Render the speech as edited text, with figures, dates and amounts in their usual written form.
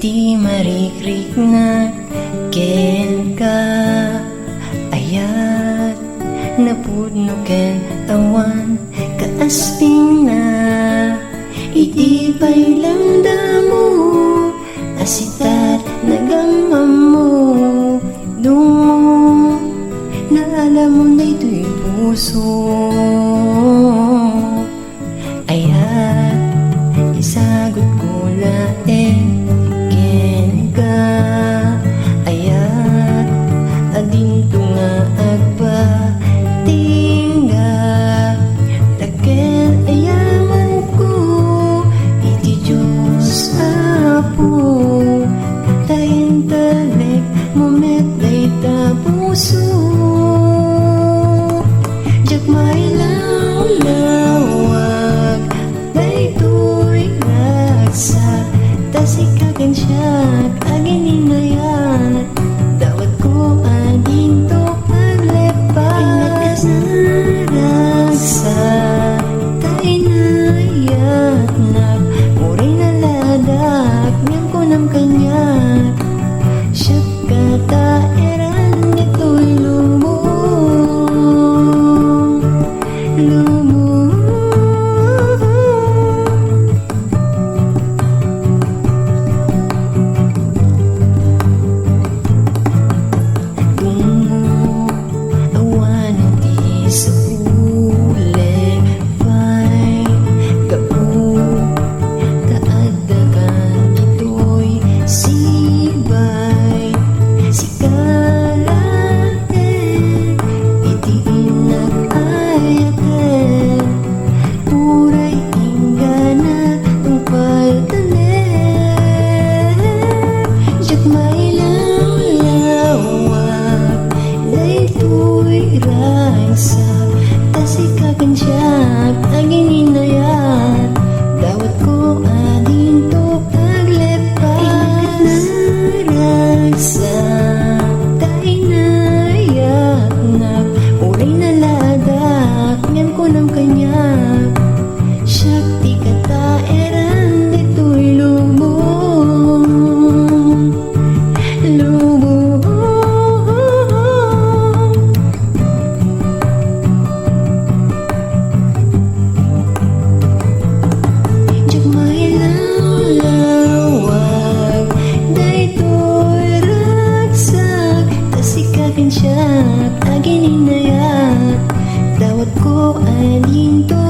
iti marikrik na ken ka ayat napudno ken awan kaasping na iti pailamdamo asitat nagamamo dungo na alam mo na ito'y puso ayat isagot ko laeng ken ka ayat adinto nga agba tingga laken ayaman ko iti Diyos apo tayin talek momet day tapuso jak may lawag daytoy ragsak tasikagan siya agininayat dawat ko adinto paglepas naragsak tainayat nak muray naladak niyang kunam kanyak siya kataeran nito'y lumong sa uleng pa'y gapu kaadagan ito'y sibay sikalaten iti inag-ayaten puray inggana tungpal tanen jak may lawak daytoy ragsak tasikagan siya agininayat dawat ko adinto paglepas naragsak tainayat na uray naladak ngem ko ng kanyak syakti kataeran dito'y lubong jak may lawag daytoy ragsak tasikagan siya agininayat dawat ko adinto